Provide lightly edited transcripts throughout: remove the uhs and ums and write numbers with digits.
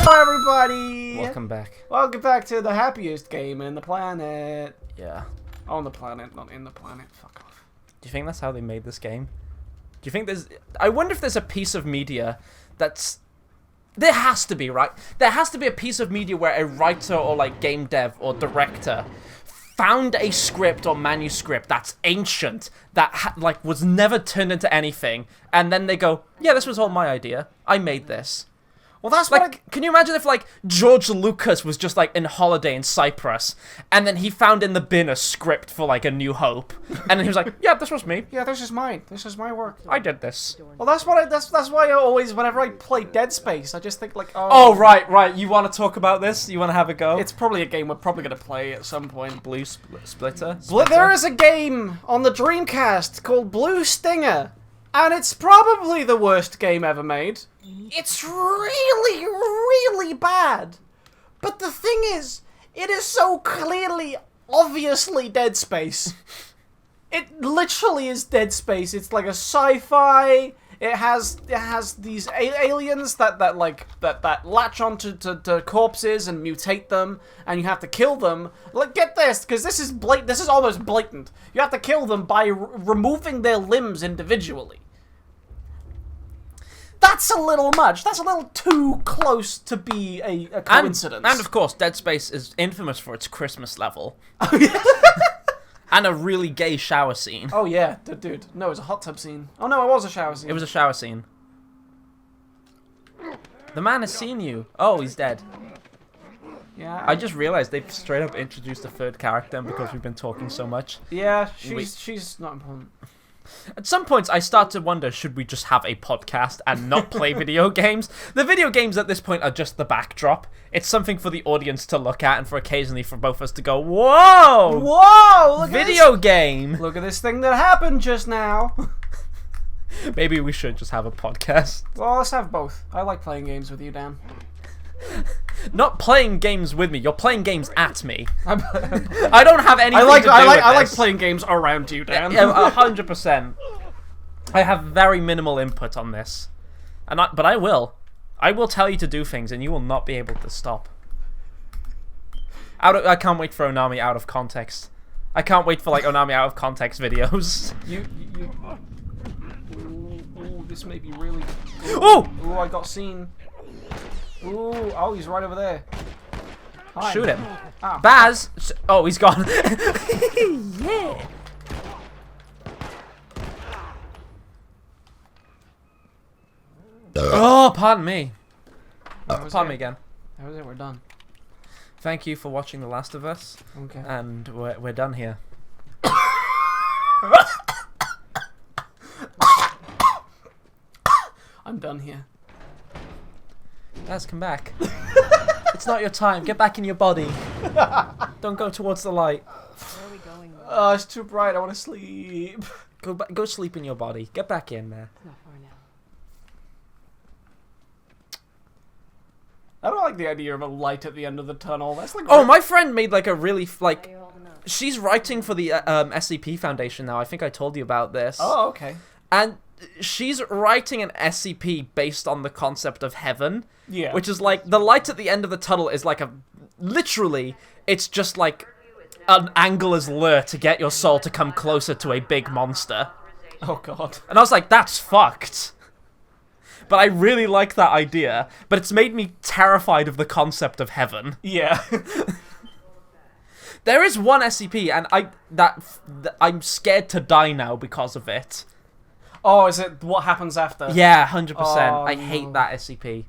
Hello everybody! Welcome back. Welcome back to the happiest game in the planet. Yeah. On the planet, not in the planet. Fuck off. Do you think that's how they made this game? Do you think there's... I wonder if there's a piece of media that's... There has to be, right? There has to be a piece of media where a writer or like game dev or director found a script or manuscript that's ancient, that like was never turned into anything, and then they go, yeah, this was all my idea. I made this. Well, that's Like, can you imagine if, like, George Lucas was just, like, in holiday in Cyprus, and then he found in the bin a script for, like, A New Hope, and then he was like, yeah, this was me. Yeah, this is mine. This is my work. I did this. Well, that's what that's why I always, whenever I play Dead Space, I just think, like, Oh, right. You want to talk about this? You want to have a go? it's probably a game we're probably going to play at some point. Blue Splitter? There is a game on the Dreamcast called Blue Stinger, and it's probably the worst game ever made. It's really, really bad. But the thing is, it is so clearly, obviously Dead Space. It literally is Dead Space. It's like a sci-fi. It has these aliens that latch onto to corpses and mutate them, and you have to kill them. Like, get this, because this is almost blatant. You have to kill them by removing their limbs individually. That's a little much. That's a little too close to be a coincidence. And of course, Dead Space is infamous for its Christmas level. Oh, yeah. And a really gay shower scene. Oh, yeah, dude. No, it was a hot tub scene. Oh, no, it was a shower scene. It was a shower scene. The man has seen you. Oh, he's dead. Yeah. I just realized they've straight up introduced a third character because we've been talking so much. Yeah, she's not important. At some points, I start to wonder, should we just have a podcast and not play video games? The video games at this point are just the backdrop. It's something for the audience to look at and for occasionally for both of us to go, whoa! Whoa! Look video at this. Game! Look at this thing that happened just now. Maybe we should just have a podcast. Well, let's have both. I like playing games with you, Dan. Not playing games with me. You're playing games at me. I don't have anything to do with this. I like playing games around you, Dan. 100%. I have very minimal input on this, but I will. I will tell you to do things, and you will not be able to stop. I can't wait for ONAMI out of context. I can't wait for like ONAMI out of context videos. Ooh, this may be really. Ooh! Ooh, I got seen. Ooh, oh, he's right over there. Hi. Shoot him. Ah. Baz! Oh, he's gone. Yeah. Oh, pardon me. Pardon me again. That was it, we're done. Thank you for watching The Last of Us. Okay. And we're done here. I'm done here. Baz, come back. It's not your time. Get back in your body. Don't go towards the light. Where are we going? Oh, it's too bright. I want to sleep. Go sleep in your body. Get back in there. It's not far now. I don't like the idea of a light at the end of the tunnel. That's like. Oh, my friend made like a really like. You're holding up. She's writing for the SCP Foundation now. I think I told you about this. Oh, okay. And she's writing an SCP based on the concept of heaven. Yeah. Which is like, the light at the end of the tunnel is like literally, it's just like an angler's lure to get your soul to come closer to a big monster. Oh god. And I was like, that's fucked. But I really like that idea, but it's made me terrified of the concept of heaven. Yeah. There is one SCP, and I'm scared to die now because of it. Oh, is it what happens after? Yeah, 100%. Oh, I hate that SCP.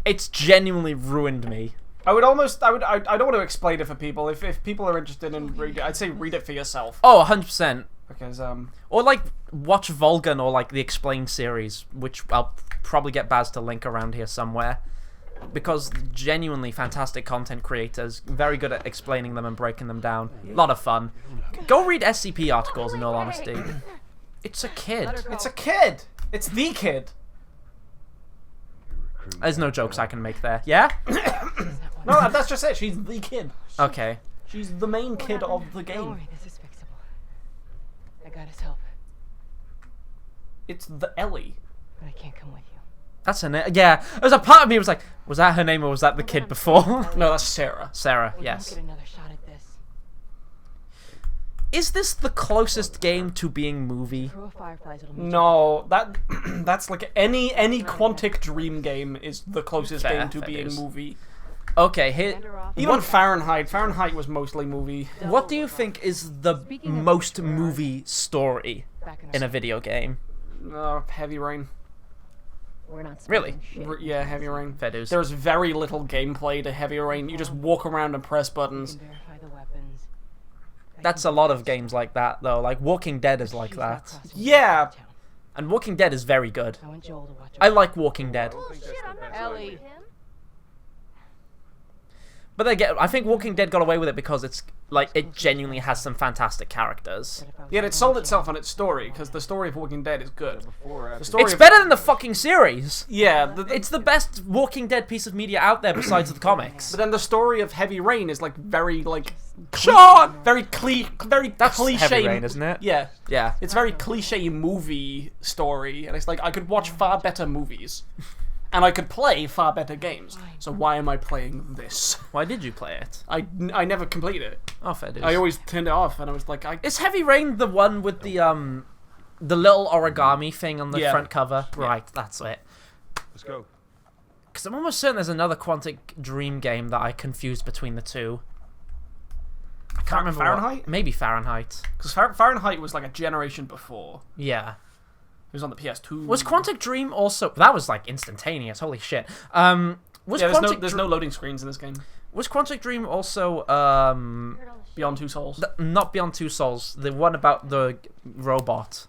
It's genuinely ruined me. I don't want to explain it for people. If people are interested in reading it, I'd say read it for yourself. Oh, 100%. Because, Or, like, watch Volgan or, like, the Explained series, which I'll probably get Baz to link around here somewhere. Because genuinely fantastic content creators, very good at explaining them and breaking them down. A lot of fun. Go read SCP articles, in all honesty. It's a kid. it's a kid! It's the kid! There's no jokes I can make there. Yeah? No, that's just it. She's the kid. Okay. She's the main kid of the Don't game. worry, this is fixable. I got his help, It's the Ellie. but I can't come with you. That's her name. Yeah, there was a part of me was like, was that her name or was that the kid before? No, that's Sarah. Sarah, We yes. don't get another shot at this. Is this the closest game to being movie? Crew of fireflies will meet No, that's like any Quantic Dream game is the closest Fair, game to fair being dues. movie. Okay, here. Even Fahrenheit. Fahrenheit was mostly movie. What do you think is the most movie story back in a video game? Heavy Rain. We're not Really? smoking shit. Yeah, Heavy Rain. Fair dues. There's very little gameplay to Heavy Rain. You just walk around and press buttons. We can verify the weapons. That's a lot of games like that, though. Like Walking Dead is like that, Yeah. and Walking Dead is very good. I want Joel to watch I like Walking Dead, Ellie. but I think Walking Dead got away with it because it's like it genuinely has some fantastic characters. Yet it sold itself on its story, because the story of Walking Dead is good. The story It's of, better than the fucking series. Yeah, It's the best Walking Dead piece of media out there besides the comics. but then the story of Heavy Rain is like very Sean! very That's cliche. Heavy Rain, isn't it? Yeah, Yeah. it's very cliche movie story, and it's like I could watch far better movies, and I could play far better games. So why am I playing this? Why did you play it? I never completed it. Oh, fair dues. I always turned it off, and I was like, Is Heavy Rain the one with the little origami thing on the Yeah. front cover? Right, that's it. Let's go. Because I'm almost certain there's another Quantic Dream game that I confused between the two. I can't remember. Fahrenheit? Maybe Fahrenheit. Because Fahrenheit was like a generation before. Yeah. It was on the PS2. Was Quantic Dream also... That was like instantaneous. Holy shit. Was Yeah, Quantic there's no loading screens in this game. Was Quantic Dream also Beyond Two Souls. not Beyond Two Souls? The one about the robot.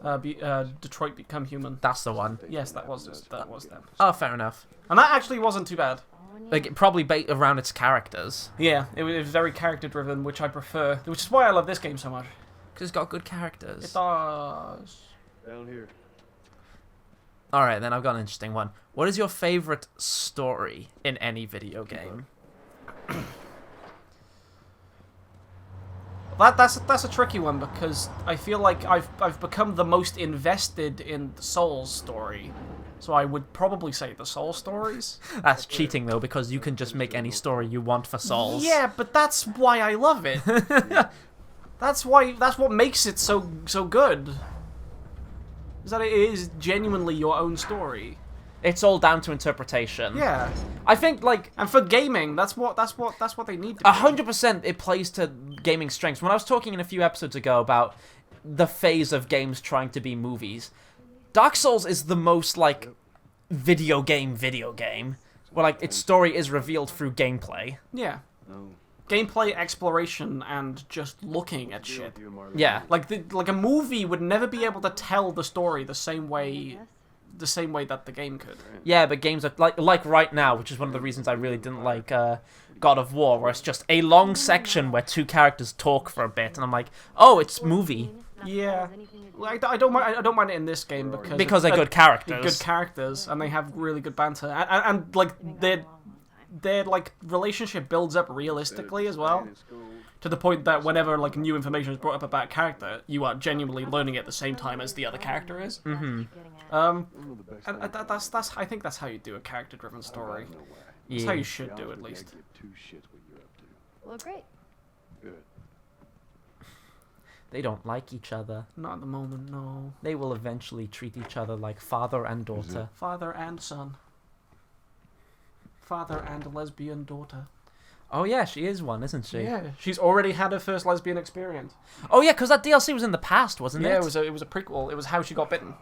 Detroit Become Human. That's the one. Yes, that was them. Oh, fair enough. And that actually wasn't too bad. Like probably based around its characters. Yeah, it was very character driven, which I prefer. Which is why I love this game so much. Because it's got good characters. It does. Down here. Alright, then I've got an interesting one. What is your favorite story in any video game? That's a tricky one, because I feel like I've become the most invested in the Souls story. So I would probably say the Souls stories. That's cheating though, because you can just make any story you want for Souls. Yeah, but that's why I love it. That's what makes it so good. Is that it is genuinely your own story. It's all down to interpretation. Yeah. I think like And for gaming, that's what they need to be. 100% it plays to gaming strengths. When I was talking in a few episodes ago about the phase of games trying to be movies, Dark Souls is the most like video game where like its story is revealed through gameplay. Yeah. No. Gameplay, exploration, and just looking at shit. Yeah. Like a movie would never be able to tell the story the same way that the game could. Yeah, but games are like right now, which is one of the reasons I really didn't like God of War, where it's just a long section where two characters talk for a bit, and I'm like, oh, it's movie Yeah. I don't mind it in this game because they're good characters. Good characters, and they have really good banter, and like their like relationship builds up realistically as well, to the point that whenever like new information is brought up about a character, you are genuinely learning it at the same time as the other character is. Mm-hmm. And that's I think that's how you do a character-driven story. That's how Yeah. you should do, at least. Well, great. Good. They don't like each other. Not at the moment, no. They will eventually treat each other like father and daughter. Father and son. Father and lesbian daughter. Oh yeah, she is one, isn't she? Yeah, she's already had her first lesbian experience. Oh yeah, because that DLC was in the past, wasn't Yeah, it? it was a prequel. It was how she got bitten.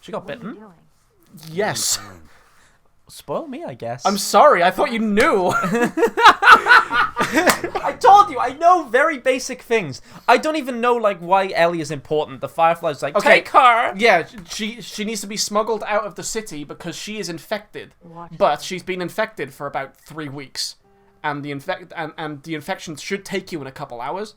She got bitten. Yes. Spoil me, I guess. I'm sorry. I thought you knew. I told you, I know very basic things. I don't even know like why Ellie is important. The Firefly's like, Okay. take her. Yeah, she needs to be smuggled out of the city because she is infected. But she's been infected for about 3 weeks, and the infection should take you in a couple hours.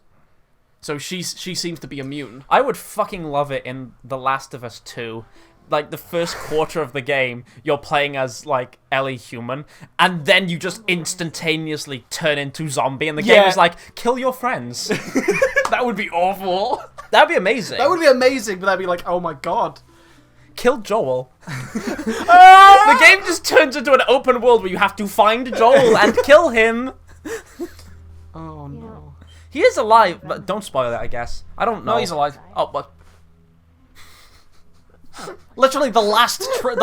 So she seems to be immune. I would fucking love it in The Last of Us 2. Like, the first quarter of the game, you're playing as, like, Ellie human, and then you just instantaneously turn into zombie, and the game Yeah. is like, kill your friends. That would be awful. That'd be amazing. That would be amazing, but that'd be like, oh my god. kill Joel. The game just turns into an open world where you have to find Joel and kill him. Oh no. He is alive, but don't spoil it, I guess. I don't know. No, he's alive. Oh, but Literally the last trailer.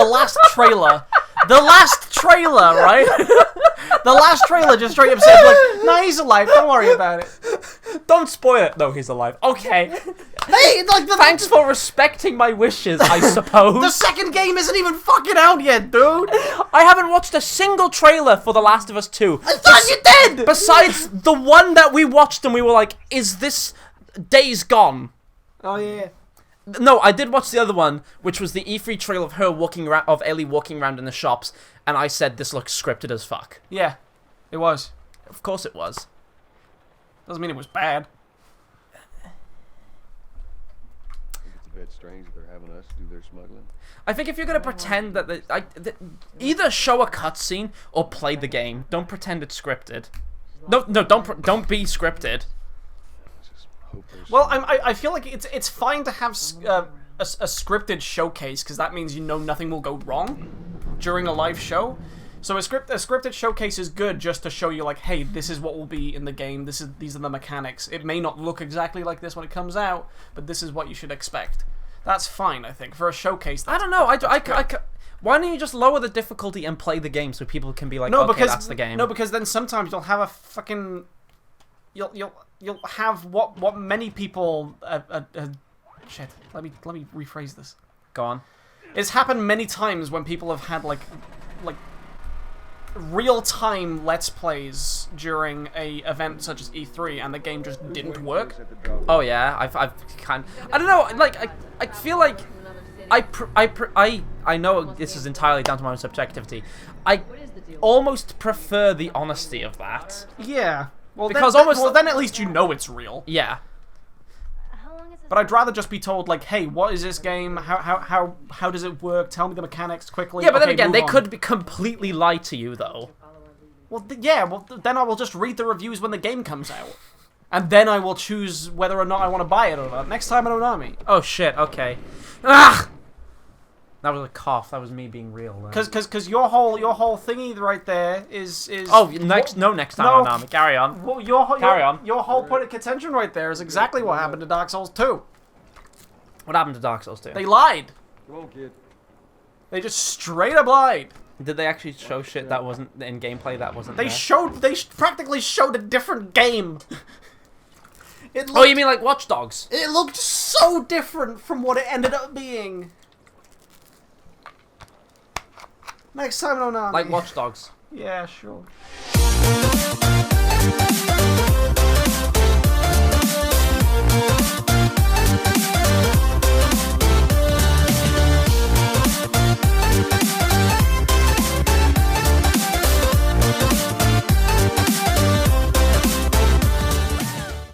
The last trailer, right? The last trailer just straight up said, like, nah, he's alive, don't worry about it. don't spoil it. No, he's alive. Okay. Hey, like, Thanks for respecting my wishes, I suppose. the second game isn't even fucking out yet, dude! I haven't watched a single trailer for The Last of Us 2. I thought you did! Besides the one that we watched and we were like, is this Days Gone? Oh, yeah. No, I did watch the other one, which was the E3 trailer of her walking around, of Ellie walking around in the shops, and I said this looks scripted as fuck. Yeah, it was. Of course it was. Doesn't mean it was bad. It's a bit strange that they're having us do their smuggling. I think if you're gonna pretend that either show a cutscene or play the game. Don't pretend it's scripted. No, don't be scripted. Let's just hope there's Well, I feel like it's fine to have a scripted showcase, because that means you know nothing will go wrong during a live show. So a scripted showcase is good just to show you, like, hey, this is what will be in the game. These are the mechanics. It may not look exactly like this when it comes out, but this is what you should expect. That's fine, I think, for a showcase. I don't know. Why don't you just lower the difficulty and play the game so people can be like, No, okay, because that's the game. No, because then sometimes you'll have a fucking you'll have what many people shit. Let me rephrase this. Go on. It's happened many times when people have had like real-time Let's Plays during a event such as E3, and the game just didn't work. at the drop. Oh yeah, I've kind. I don't know. Like I feel like I know this is entirely down to my own subjectivity. I almost prefer the honesty of that. Yeah. Well, Because then at least you know it's real. Yeah. But I'd rather just be told, like, hey, what is this game? How does it work? Tell me the mechanics quickly. Yeah, but then Okay, again, move they on. could be completely lie to you though. Well, yeah. Well, then I will just read the reviews when the game comes out, and then I will choose whether or not I want to buy it or not. Next time at Onami. Oh shit. Okay. Ah! That was a cough. That was me being real. Then. Cause your whole thingy right there is Oh, next time No. Onami. Carry on. Well, Carry on. Your whole point of contention right there is exactly what happened to Dark Souls 2. What happened to Dark Souls 2? They lied. Come on, kid. They just straight up lied. Did they actually show shit that wasn't in gameplay that wasn't They there? practically showed a different game. It Oh, you mean like Watch Dogs? It looked so different from what it ended up being. Next time at Onami. Like Watch Dogs. Yeah, sure.